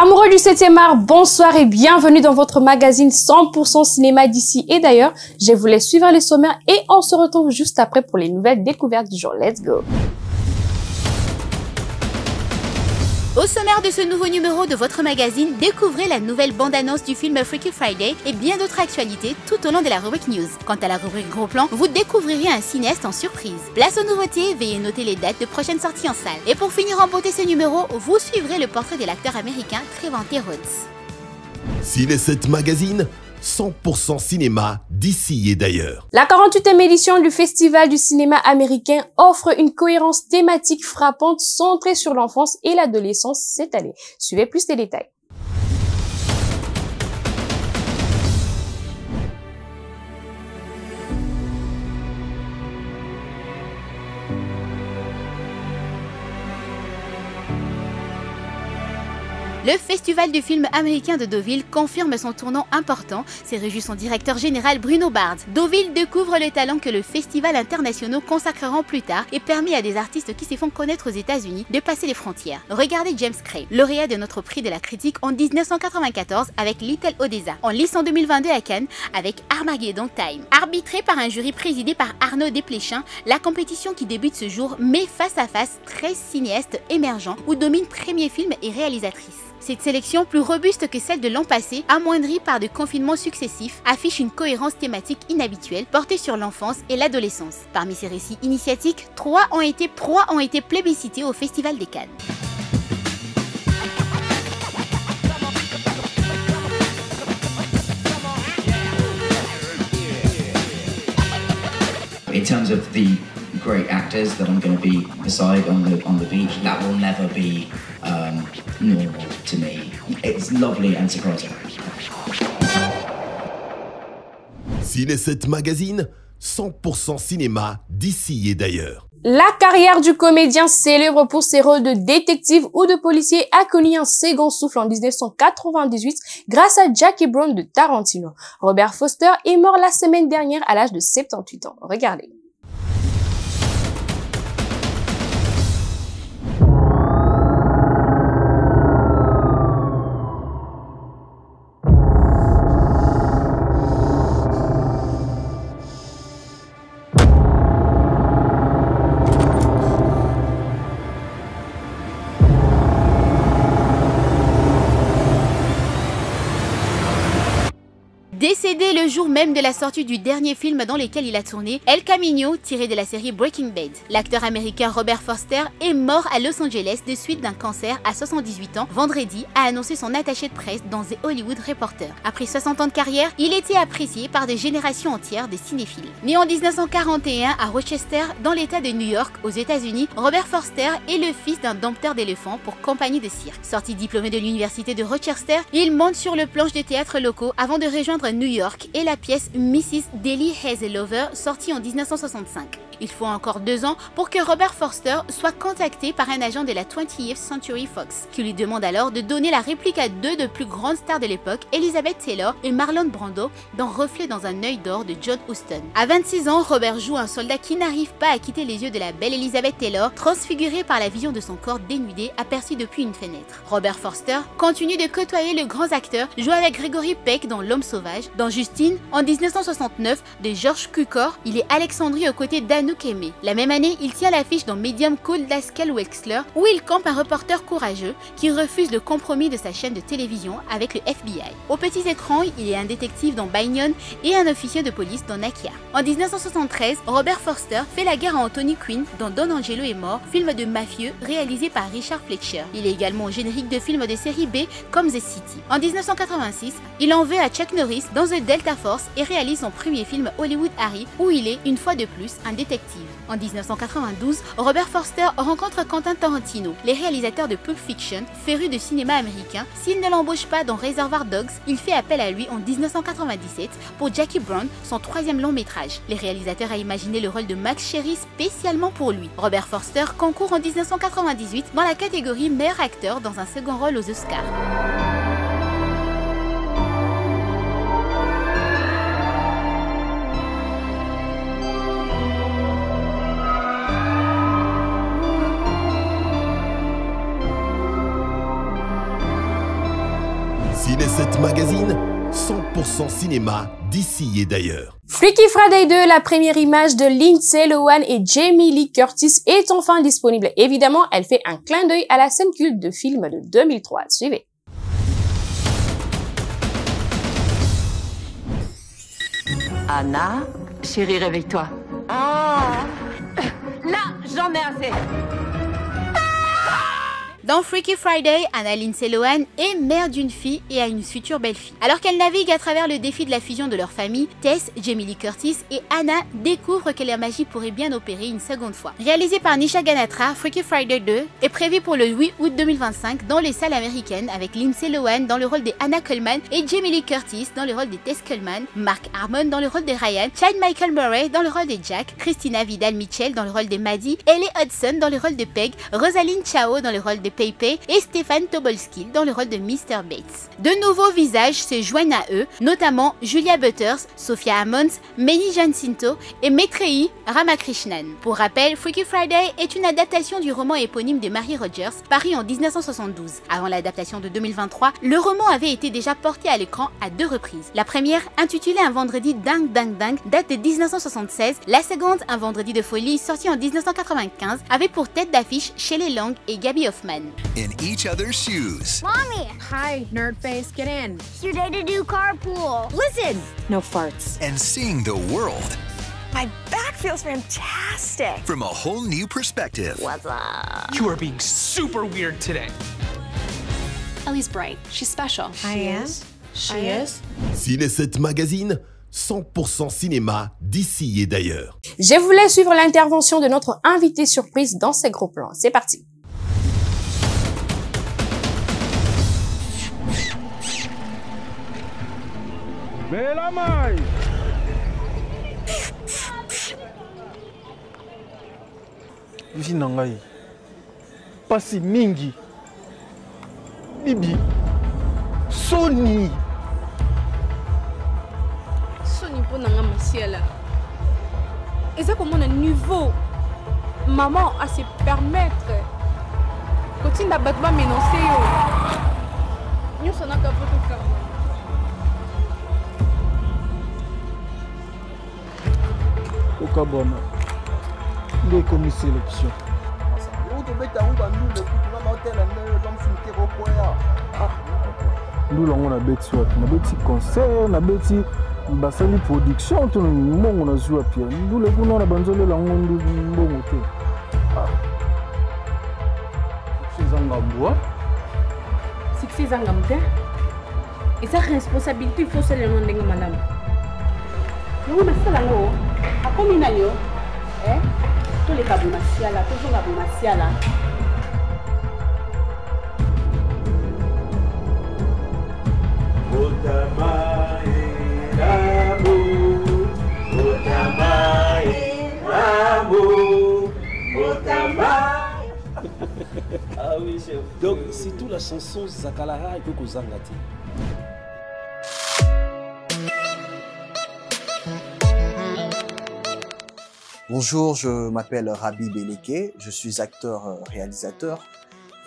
Amoureux du 7e art, bonsoir et bienvenue dans votre magazine 100% cinéma d'ici et d'ailleurs. Je vous laisse suivre les sommaires et on se retrouve juste après pour les nouvelles découvertes du jour. Let's go! Au sommaire de ce nouveau numéro de votre magazine, découvrez la nouvelle bande-annonce du film Freaky Friday et bien d'autres actualités tout au long de la rubrique News. Quant à la rubrique Gros Plan, vous découvrirez un cinéaste en surprise. Place aux nouveautés, veuillez noter les dates de prochaines sorties en salle. Et pour finir en beauté ce numéro, vous suivrez le portrait de l'acteur américain Trevante Rhodes. Ciné 7 Magazine, 100% cinéma d'ici et d'ailleurs. La 48e édition du Festival du cinéma américain offre une cohérence thématique frappante centrée sur l'enfance et l'adolescence cette année. Suivez plus les détails. Le Festival du film américain de Deauville confirme son tournant important, s'est réjoui son directeur général Bruno Bard. Deauville découvre le talent que le festival international consacrera plus tard et permet à des artistes qui se font connaître aux États-Unis de passer les frontières. Regardez James Cray, lauréat de notre prix de la critique en 1994 avec Little Odessa, en lice en 2022 à Cannes avec Armageddon Time. Arbitré par un jury présidé par Arnaud Desplechin, la compétition qui débute ce jour met face à face 13 cinéastes émergents où dominent premiers films et réalisatrices. Cette sélection, plus robuste que celle de l'an passé, amoindrie par des confinements successifs, affiche une cohérence thématique inhabituelle portée sur l'enfance et l'adolescence. Parmi ces récits initiatiques, trois ont été plébiscités au Festival des Cannes. In terms of the great actors that I'm going to be beside on the beach, that will never be normal to me. It's lovely and surprising. Ciné 7 Magazine, 100% cinéma d'ici et d'ailleurs. La carrière du comédien célèbre pour ses rôles de détective ou de policier a connu un second souffle en 1998 grâce à Jackie Brown de Tarantino. Robert Foster est mort la semaine dernière à l'âge de 78 ans. Regardez. Décédé le jour même de la sortie du dernier film dans lequel il a tourné, El Camino, tiré de la série Breaking Bad. L'acteur américain Robert Foster est mort à Los Angeles de suite d'un cancer à 78 ans, vendredi, a annoncé son attaché de presse dans The Hollywood Reporter. Après 60 ans de carrière, il était apprécié par des générations entières de cinéphiles. Né en 1941 à Rochester, dans l'état de New York, aux États-Unis, Robert Foster est le fils d'un dompteur d'éléphants pour compagnie de cirque. Sorti diplômé de l'université de Rochester, il monte sur le planche de théâtre locaux avant de rejoindre New York et la pièce Mrs. Daly Has a Lover sortie en 1965. Il faut encore 2 ans pour que Robert Foster soit contacté par un agent de la 20th Century Fox, qui lui demande alors de donner la réplique à deux des plus grandes stars de l'époque, Elizabeth Taylor et Marlon Brando, dans Reflet dans un œil d'or de John Huston. À 26 ans, Robert joue un soldat qui n'arrive pas à quitter les yeux de la belle Elizabeth Taylor, transfigurée par la vision de son corps dénudé aperçu depuis une fenêtre. Robert Foster continue de côtoyer le grand acteur, joue avec Gregory Peck dans L'Homme Sauvage, dans Justine, en 1969, de George Cukor, il est Alexandrie aux côtés d'Anouk Aimée. La même année, il tient l'affiche dans Medium Cold Lascal Wexler, où il campe un reporter courageux qui refuse le compromis de sa chaîne de télévision avec le FBI. Au petit écran, il est un détective dans Banyan et un officier de police dans Nakia. En 1973, Robert Foster fait la guerre à Anthony Quinn dans Don Angelo est mort, film de mafieux réalisé par Richard Fletcher. Il est également au générique de films de série B comme The City. En 1986, il en veut à Chuck Norris dans The Delta Force et réalise son premier film Hollywood Harry, où il est, une fois de plus, un détective. En 1992, Robert Foster rencontre Quentin Tarantino, les réalisateurs de Pulp Fiction, férus de cinéma américain. S'il ne l'embauche pas dans Reservoir Dogs, il fait appel à lui en 1997 pour Jackie Brown, son 3e long métrage. Les réalisateurs a imaginé le rôle de Max Sherry spécialement pour lui. Robert Foster concourt en 1998 dans la catégorie meilleur acteur dans un second rôle aux Oscars. Ciné 7 Magazine, 100% cinéma d'ici et d'ailleurs. Freaky Friday 2, la première image de Lindsay Lohan et Jamie Lee Curtis est enfin disponible. Évidemment, elle fait un clin d'œil à la scène culte de film de 2003. Suivez. Anna, chérie, réveille-toi. Oh. Là, j'en ai assez. Dans Freaky Friday, Anna Lindsay Lohan est mère d'une fille et a une future belle-fille. Alors qu'elle navigue à travers le défi de la fusion de leur famille, Tess, Jamie Lee Curtis et Anna découvrent que la magie pourrait bien opérer une seconde fois. Réalisé par Nisha Ganatra, Freaky Friday 2 est prévu pour le 8 août 2025 dans les salles américaines avec Lindsay Lohan dans le rôle de Anna Coleman et Jamie Lee Curtis dans le rôle de Tess Coleman, Mark Harmon dans le rôle de Ryan, Chad Michael Murray dans le rôle de Jack, Christina Vidal-Mitchell dans le rôle de Maddie, Ellie Hudson dans le rôle de Peg, Rosaline Chao dans le rôle de Pei-Pei et Stéphane Tobolski dans le rôle de Mr. Bates. De nouveaux visages se joignent à eux, notamment Julia Butters, Sophia Ammons, Manny Jacinto et Maitreyi Ramakrishnan. Pour rappel, Freaky Friday est une adaptation du roman éponyme de Mary Rogers, paru en 1972. Avant l'adaptation de 2023, le roman avait été déjà porté à l'écran à 2 reprises. La première, intitulée Un vendredi dingue dingue dingue, date de 1976. La seconde, Un vendredi de folie, sorti en 1995, avait pour tête d'affiche Shelley Long et Gaby Hoffman. In each other's shoes. Mommy! Hi, nerd face, get in. It's your day to do carpool. Listen! No farts. And seeing the world My back feels fantastic. from a whole new perspective. What's up? You are being super weird today. Ellie's bright. She's special. I am. She is. Ciné 7 Magazine, 100% cinéma d'ici et d'ailleurs. Je voulais suivre l'intervention de notre invité surprise dans ces gros plans. C'est parti. Mais la maille. Vivi nangai. Pasi mingi. Bibi. Sony. Sony pour nanga masiela. Et ça comment un niveau maman à se permettre. Quand il n'a pas de m'énoncer yo. Nous sommes dans le cas. Okabona. Nde komi sélection. Nous l'avons na beti wapi na beti concert na beti basali production to mbongo na zuwa pia nous le kuna na banzole la ngondu mbongo te Zanga bois Succès zanga mte. Et sa responsabilité il faut se le demander madame. Nous mais ça là ngo. A combien d'années tous les cabonaccia là, toujours la cabonaccia là. Ah oui, chef. Donc, c'est tout la chanson Zakalaha et Koko Zangati. Bonjour, je m'appelle Rabi Beleke, je suis acteur, réalisateur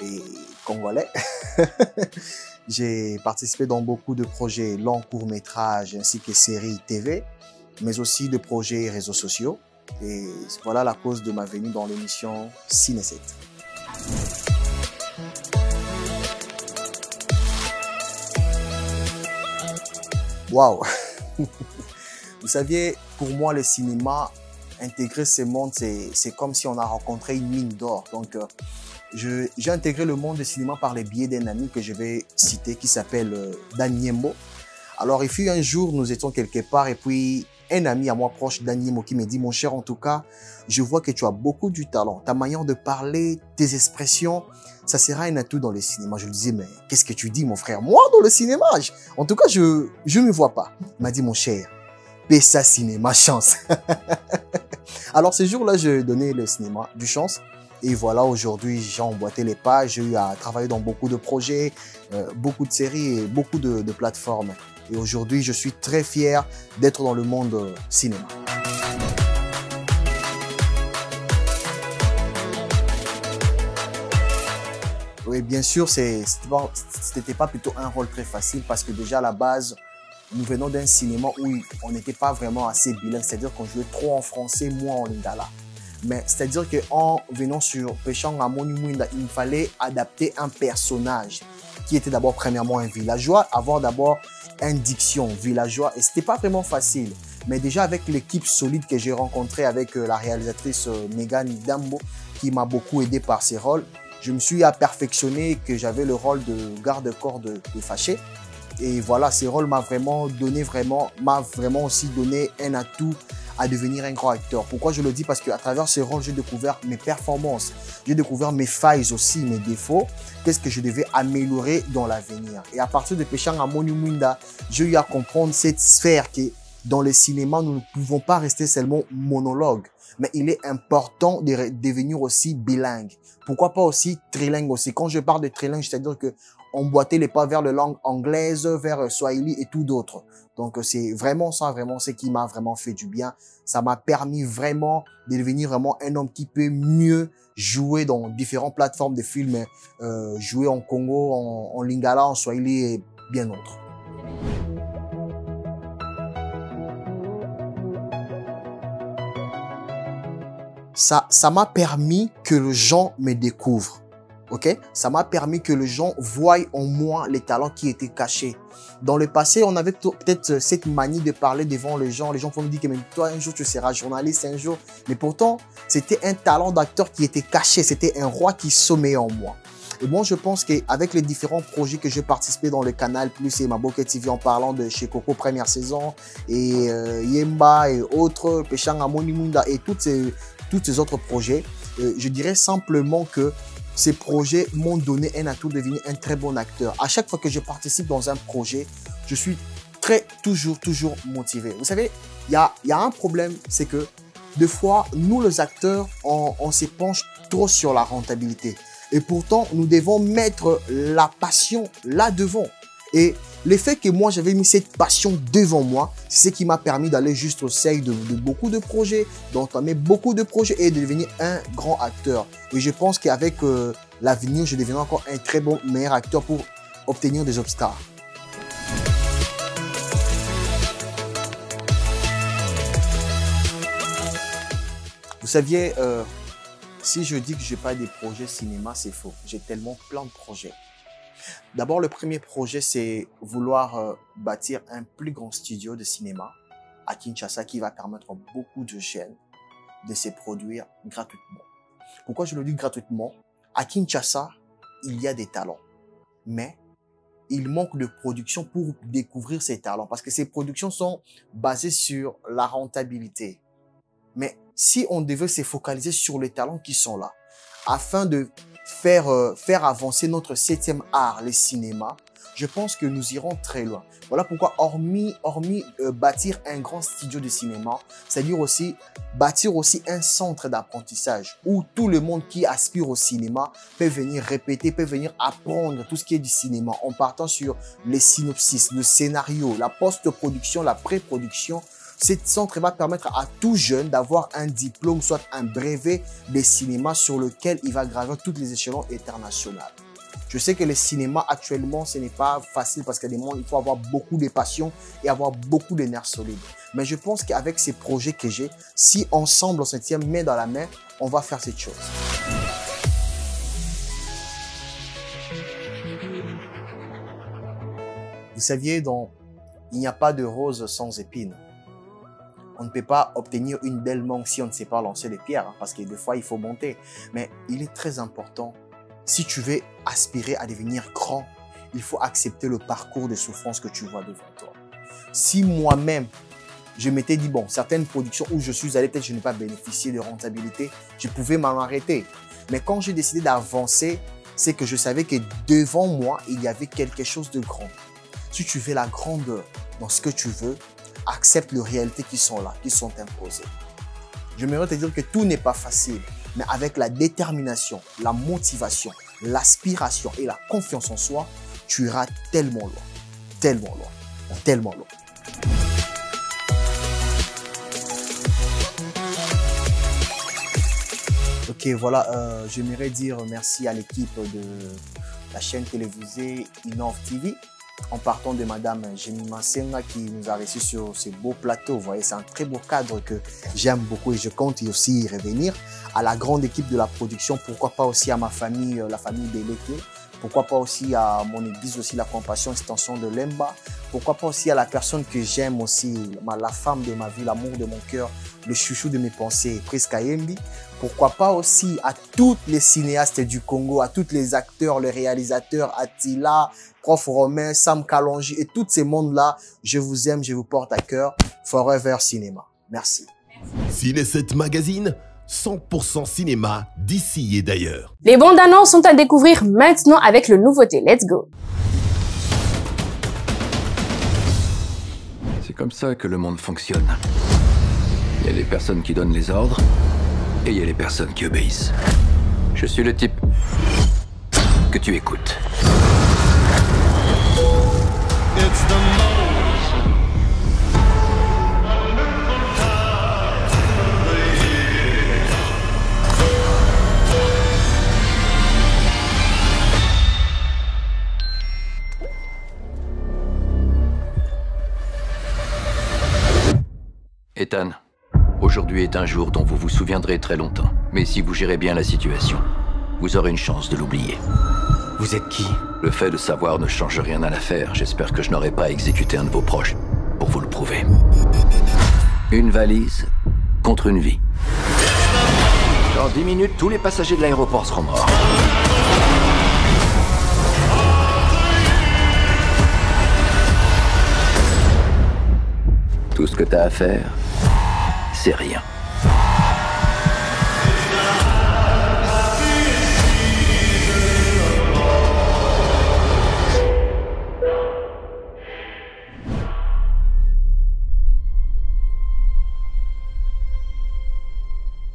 et congolais. J'ai participé dans beaucoup de projets longs, courts-métrages ainsi que séries TV, mais aussi de projets réseaux sociaux. Et voilà la cause de ma venue dans l'émission Ciné 7. Waouh! Vous saviez, pour moi, le cinéma, intégrer ce monde, c'est comme si on a rencontré une mine d'or. Donc, j'ai intégré le monde du cinéma par les biais d'un ami que je vais citer qui s'appelle Dan Niembo. Alors, il fut un jour, nous étions quelque part et puis un ami à moi proche, Dan Niembo, qui me dit « Mon cher, en tout cas, je vois que tu as beaucoup du talent. Ta manière de parler, tes expressions, ça sera un atout dans le cinéma. » Je lui disais « Mais qu'est-ce que tu dis, mon frère? Moi, dans le cinéma? En tout cas, je ne me vois pas. » Il m'a dit « Mon cher, Pessa Cinéma, chance. » Alors, ce jour-là, j'ai donné le cinéma du chance. Et voilà, aujourd'hui, j'ai emboîté les pages. J'ai eu à travailler dans beaucoup de projets, beaucoup de séries et beaucoup de plateformes. Et aujourd'hui, je suis très fier d'être dans le monde cinéma. Oui, bien sûr, c'était pas plutôt un rôle très facile parce que déjà à la base, nous venons d'un cinéma où on n'était pas vraiment assez bilingue, c'est-à-dire qu'on jouait trop en français, moins en lingala. Mais c'est-à-dire qu'en venant sur Péchang à Monumunda, il fallait adapter un personnage qui était d'abord premièrement un villageois, avoir d'abord une diction villageois, et c'était pas vraiment facile. Mais déjà avec l'équipe solide que j'ai rencontrée avec la réalisatrice Megan Dambo, qui m'a beaucoup aidé par ses rôles, je me suis perfectionné que j'avais le rôle de garde-corps de Fâché. Et voilà, ces rôles m'a vraiment aussi donné un atout à devenir un grand acteur. Pourquoi je le dis? Parce qu'à travers ces rôles, j'ai découvert mes performances, j'ai découvert mes failles aussi, mes défauts, qu'est-ce que je devais améliorer dans l'avenir. Et à partir de Péchang à Monumunda, j'ai eu à comprendre cette sphère que dans le cinéma, nous ne pouvons pas rester seulement monologue, mais il est important de devenir aussi bilingue. Pourquoi pas aussi trilingue aussi? Quand je parle de trilingue, c'est-à-dire que emboîter les pas vers la langue anglaise, vers Swahili et tout d'autres. Donc c'est vraiment ça, vraiment ce qui m'a vraiment fait du bien. Ça m'a permis vraiment de devenir vraiment un homme qui peut mieux jouer dans différentes plateformes de films, jouer en Congo, en Lingala, en Swahili et bien d'autres. Ça m'a permis que les gens me découvrent. Ok, ça m'a permis que les gens voient en moi les talents qui étaient cachés. Dans le passé, on avait peut-être cette manie de parler devant les gens. Les gens vont me dire que même toi, un jour, tu seras journaliste, un jour. Mais pourtant, c'était un talent d'acteur qui était caché. C'était un roi qui sommeillait en moi. Et moi, je pense qu'avec les différents projets que j'ai participé dans le Canal Plus et Maboke TV en parlant de chez Coco première saison et Yemba et autres, Péchang à Monimunda et tous ces autres projets, je dirais simplement que ces projets m'ont donné un atout de devenir un très bon acteur. À chaque fois que je participe dans un projet, je suis toujours motivé. Vous savez, il y a un problème, c'est que des fois, nous les acteurs, on s'épanche trop sur la rentabilité. Et pourtant, nous devons mettre la passion là devant. Et le fait que moi, j'avais mis cette passion devant moi, c'est ce qui m'a permis d'aller juste au seuil de beaucoup de projets, d'entamer beaucoup de projets et de devenir un grand acteur. Et je pense qu'avec l'avenir, je deviendrai encore un très bon meilleur acteur pour obtenir des Oscars. Vous saviez, si je dis que je n'ai pas des projets cinéma, c'est faux. J'ai tellement plein de projets. D'abord, le premier projet, c'est vouloir bâtir un plus grand studio de cinéma à Kinshasa qui va permettre à beaucoup de jeunes de se produire gratuitement. Pourquoi je le dis gratuitement? À Kinshasa, il y a des talents, mais il manque de production pour découvrir ces talents parce que ces productions sont basées sur la rentabilité. Mais si on devait se focaliser sur les talents qui sont là, afin de faire avancer notre 7e art, le cinéma, je pense que nous irons très loin. Voilà pourquoi, hormis bâtir un grand studio de cinéma, c'est-à-dire aussi bâtir aussi un centre d'apprentissage où tout le monde qui aspire au cinéma peut venir répéter, peut venir apprendre tout ce qui est du cinéma en partant sur les synopsis, le scénario, la post-production, la pré-production. Ce centre va permettre à tout jeune d'avoir un diplôme, soit un brevet de cinéma sur lequel il va gravir tous les échelons internationaux. Je sais que le cinéma actuellement, ce n'est pas facile parce qu'il faut avoir beaucoup de passion et avoir beaucoup de nerfs solides. Mais je pense qu'avec ces projets que j'ai, si ensemble on se tient main dans la main, on va faire cette chose. Vous saviez, il n'y a pas de rose sans épines. On ne peut pas obtenir une belle mangue si on ne sait pas lancer des pierres, parce que des fois, il faut monter. Mais il est très important, si tu veux aspirer à devenir grand, il faut accepter le parcours de souffrance que tu vois devant toi. Si moi-même, je m'étais dit, bon, certaines productions où je suis allé, peut-être je n'ai pas bénéficié de rentabilité, je pouvais m'en arrêter. Mais quand j'ai décidé d'avancer, c'est que je savais que devant moi, il y avait quelque chose de grand. Si tu veux la grandeur dans ce que tu veux, accepte les réalités qui sont là, qui sont imposées. J'aimerais te dire que tout n'est pas facile, mais avec la détermination, la motivation, l'aspiration et la confiance en soi, tu iras tellement loin, tellement loin, tellement loin. Ok, voilà, j'aimerais dire merci à l'équipe la chaîne télévisée Innov TV, en partant de Madame Jemima Senga qui nous a reçus sur ce beau plateau. Vous voyez, c'est un très beau cadre que j'aime beaucoup et je compte aussi y revenir. À la grande équipe de la production, pourquoi pas aussi à ma famille, la famille Beleke, pourquoi pas aussi à mon église, aussi la Compassion Extension de Lemba, pourquoi pas aussi à la personne que j'aime aussi, la femme de ma vie, l'amour de mon cœur, le chouchou de mes pensées, Pris Kayembi. Pourquoi pas aussi à tous les cinéastes du Congo, à tous les acteurs, les réalisateurs, Attila, Prof Romain, Sam Kalonji et tous ces mondes-là. Je vous aime, je vous porte à cœur. Forever Cinéma. Merci. Ciné 7 Magazine, 100% cinéma d'ici et d'ailleurs. Les bandes annonces sont à découvrir maintenant avec le nouveauté. Let's go! C'est comme ça que le monde fonctionne. Il y a les personnes qui donnent les ordres et il y a les personnes qui obéissent. Je suis le type que tu écoutes. Ethan, aujourd'hui est un jour dont vous vous souviendrez très longtemps. Mais si vous gérez bien la situation, vous aurez une chance de l'oublier. Vous êtes qui? Le fait de savoir ne change rien à l'affaire. J'espère que je n'aurai pas exécuté un de vos proches pour vous le prouver. Une valise contre une vie. Dans 10 minutes, tous les passagers de l'aéroport seront morts. Tout ce que t'as à faire, c'est rien.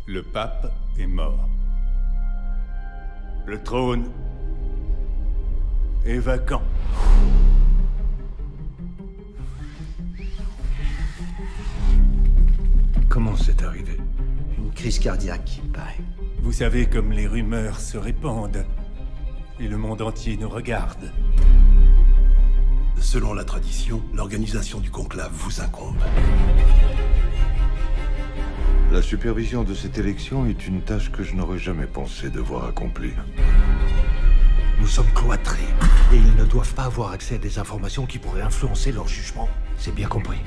Le pape est mort. Le trône est vacant. Comment c'est arrivé? Une crise cardiaque, il paraît. Vous savez comme les rumeurs se répandent et le monde entier nous regarde. Selon la tradition, l'organisation du conclave vous incombe. La supervision de cette élection est une tâche que je n'aurais jamais pensé devoir accomplir. Nous sommes cloîtrés et ils ne doivent pas avoir accès à des informations qui pourraient influencer leur jugement. C'est bien compris.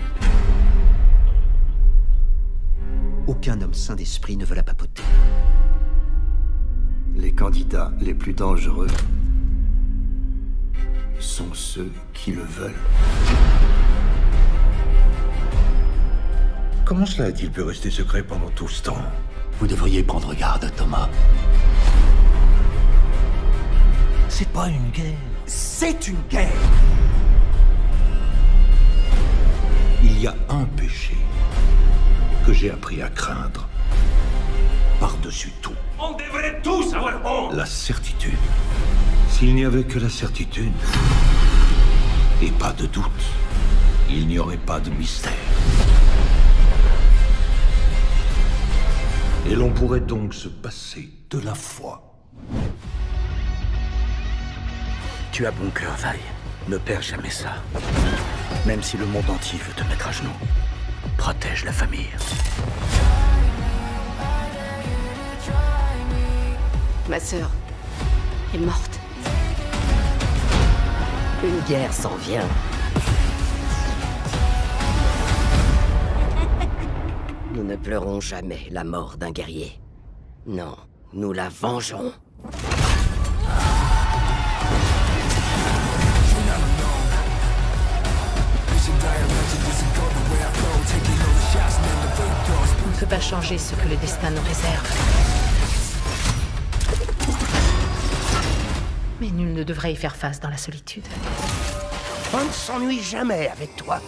Aucun homme sain d'esprit ne veut la papoter. Les candidats les plus dangereux sont ceux qui le veulent. Comment cela a-t-il pu rester secret pendant tout ce temps? Vous devriez prendre garde, Thomas. C'est pas une guerre, c'est une guerre. Il y a un péché que j'ai appris à craindre par-dessus tout. On devrait tous avoir honte. La certitude. S'il n'y avait que la certitude et pas de doute, il n'y aurait pas de mystère. Et l'on pourrait donc se passer de la foi. Tu as bon cœur, Vaille. Ne perds jamais ça. Même si le monde entier veut te mettre à genoux. Protège la famille. Ma sœur est morte. Une guerre s'en vient. Nous ne pleurons jamais la mort d'un guerrier. Non, nous la vengerons. On ne peut pas changer ce que le destin nous réserve. Mais nul ne devrait y faire face dans la solitude. On ne s'ennuie jamais avec toi.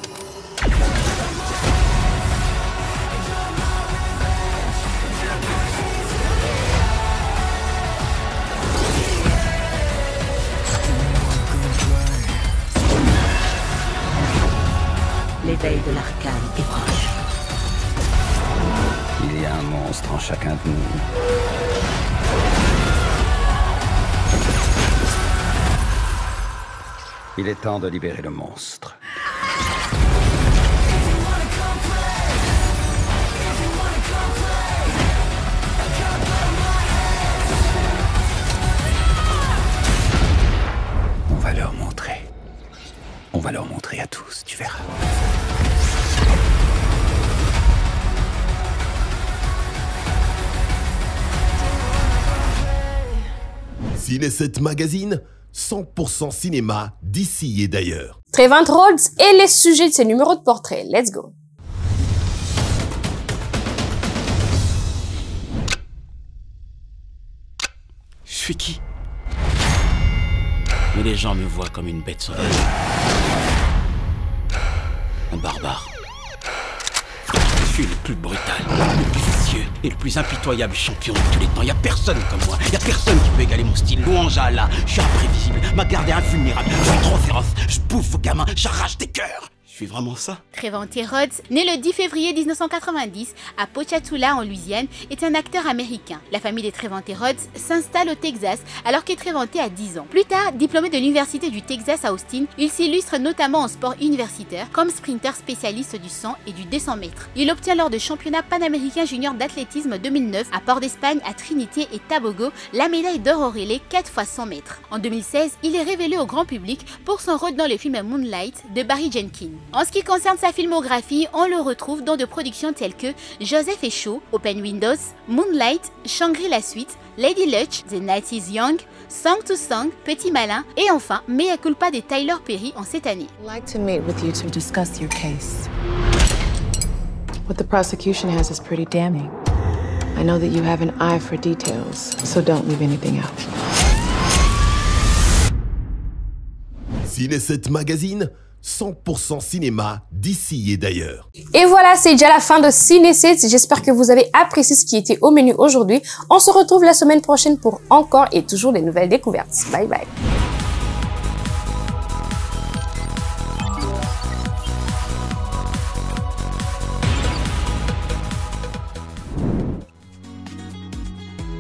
L'éveil de l'arcane est proche. Il y a un monstre en chacun de nous. Il est temps de libérer le monstre. On va leur montrer. On va leur montrer à tous, tu verras. Ciné 7 Magazine, 100% cinéma d'ici et d'ailleurs. Trevante Rhodes et les sujets de ses numéros de portrait. Let's go. Je suis qui? Mais les gens me voient comme une bête sauvage. Un barbare. Je suis le plus brutal, le plus vicieux et le plus impitoyable champion de tous les temps. Y a personne comme moi, y a personne qui peut égaler mon style. Louange à Allah, je suis imprévisible, ma garde est invulnérable, je suis trop féroce, je bouffe vos gamins, j'arrache des cœurs. Je suis vraiment ça. Trevante Rhodes, né le 10 février 1990 à Ponchatoula en Louisiane, est un acteur américain. La famille des Trevante Rhodes s'installe au Texas alors que Trevante a 10 ans. Plus tard, diplômé de l'université du Texas à Austin, il s'illustre notamment en sport universitaire comme sprinter spécialiste du 100 et du 200 mètres. Il obtient lors de championnats panaméricains juniors d'athlétisme 2009 à Port d'Espagne, à Trinité et Tobago la médaille d'or au relais 4 x 100 mètres. En 2016, il est révélé au grand public pour son rôle dans le film Moonlight de Barry Jenkins. En ce qui concerne sa filmographie, on le retrouve dans de productions telles que Joseph et Shaw, Open Windows, Moonlight, Shangri-La Suite, Lady Luck, The Night is Young, Song to Song, Petit Malin et enfin Mea Culpa de Tyler Perry en cette année. I'd like to meet with you to discuss your case. What the prosecution has is pretty damning. I know that you have an eye for details, so don't leave anything out. Ciné 7 Magazine, 100% cinéma d'ici et d'ailleurs. Et voilà, c'est déjà la fin de Ciné 7. J'espère que vous avez apprécié ce qui était au menu aujourd'hui. On se retrouve la semaine prochaine pour encore et toujours des nouvelles découvertes. Bye bye.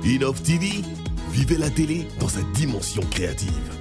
Innov TV, vivez la télé dans sa dimension créative.